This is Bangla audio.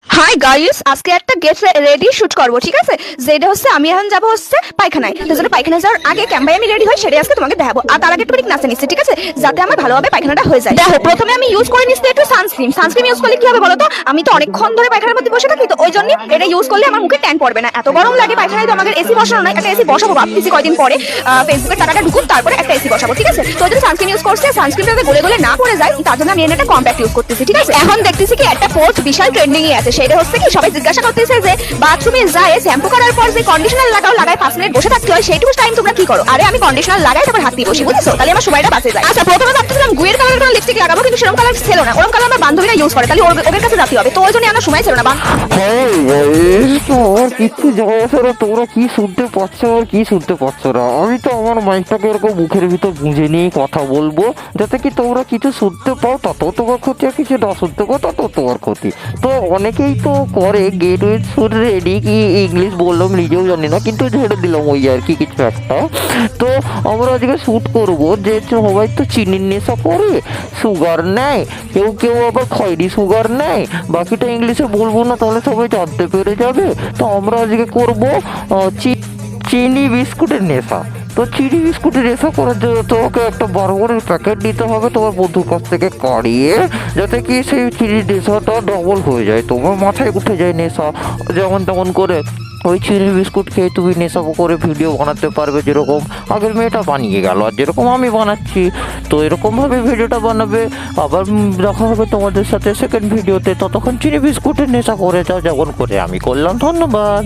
হাই গাইস, আজকে একটা গেট রেডি শুট করবো, ঠিক আছে? যেটা হচ্ছে আমি এখন যাবো হচ্ছে পায়খানায়। তো যেটা পায়খানায় যাওয়ার আগে ক্যাম্পায় আমি রেডি হই, সেটাই আজকে তোমাকে দেখাবো। আর তার আগে একটু নাচতে নিচ্ছি, ঠিক আছে? যাতে আমার ভালোভাবে পায়খানাটা হয়ে যায়। দেখো, প্রথমে আমি ইউজ করে নিচ্ছি একটু সানস্ক্রিন। সানস্ক্রিন ইউজ করলে কি হবে বলো তো? আমি তো অনেকক্ষণ ধরে পায়খানার মধ্যে বসে থাকি, তো ওই জন্য এটা ইউজ করলে আমার মুখে ট্যান পড়বে না। এত গরম লাগে পায়খানায়, তো আমাদের এসি বসানো নাই। একটা এসি বসাবো ভাবতেছি কয়দিন পরে। ফেসবুকের টাকাটা ঢুকুন, তারপরে একটা এসি বসাবো, ঠিক আছে? তো ওই জন্য সানস্ক্রিন ইউজ করছে। সানস্ক্রিনটা যাতে গলে গলে না পড়ে যায়, তার জন্য আমি একটা কম্প্যাক্ট ইউজ করতেছি, ঠিক আছে? এখন দেখতেছি কি একটা পোস্ট বিশাল ট্রেন্ডিং এ আছে। সেটা হচ্ছে কি, সবাই জিজ্ঞাসা করতেছে যে বাথরুমে যায় শ্যাম্পু করার পর যে কন্ডিশনার লাগায় 5 মিনিট বসে থাকতে হয়, সেইটুকু টাইম তোমরা কি করো? আরে আমি কন্ডিশনার লাগাই, তারপর হাত দিয়ে বসি, বুঝছো? তাহলে আমার সময়টা বাঁচে যায়। আচ্ছা, প্রথমে ভাবতেছিলাম গুয়ের কালারের কোনো লিপস্টিক লাগাবো, কিন্তু সেরকম কালার ছিল না। ওরকম কালার আমার বান্ধবীরা ইউজ করে, তাহলে ওদের কাছে যেতে হবে। তো ওই জন্য আমার সময় ছিল না। তোমার কিচ্ছু যাওয়া আসে না, তোমরা কি শুনতে পাচ্ছ আর কি শুনতে পাচ্ছ না। আমি তো আমার মাইকটাকে এরকম মুখের ভিতর গুঁজে নিয়ে কথা বলবো, যাতে কি তোমরা কিছু শুনতে পাও, তত তোমার ক্ষতি, আর কিছু না শুনতে পাও তত তোমার ক্ষতি। তো অনেকেই তো করে গেট উইথ ফুড রেডি, কি ইংলিশ বললাম নিজেও জানি না, কিন্তু ঝেড়ে দিলাম ওই আর কি কিছু একটা। তো আমরা আজকে শ্যুট করবো যে সবাই তো চিনির নেশা করে, সুগার নেয়, কেউ কেউ আবার খয়েরি সুগার নেয়। বাকিটা ইংলিশে বলবো না, তাহলে সবাই জানতে পেরে যাবে। তো আমরা আজকে করবো চিনি বিস্কুটের নেশা। তো চিনি বিস্কুটের নেশা করার জন্য তোমাকে একটা বড় প্যাকেট নিতে হবে তোমার বন্ধুর কাছ থেকে কাড়িয়ে, যাতে কি সেই চিনির নেশাটা ডবল হয়ে যায়, তোমার মাথায় উঠে যায় নেশা। যেমন তেমন করে ওই চিনি বিস্কুট খেয়ে তুমি নেশা করে ভিডিও বানাতে পারবে, যেরকম আগের মেয়েটা বানিয়ে গেল আর যেরকম আমি বানাচ্ছি। তো এরকমভাবে ভিডিওটা বানাবে। আবার দেখা হবে তোমাদের সাথে সেকেন্ড ভিডিওতে। ততক্ষণ চিনি বিস্কুটের নেশা করে যাও, যেমন করে আমি করলাম। ধন্যবাদ।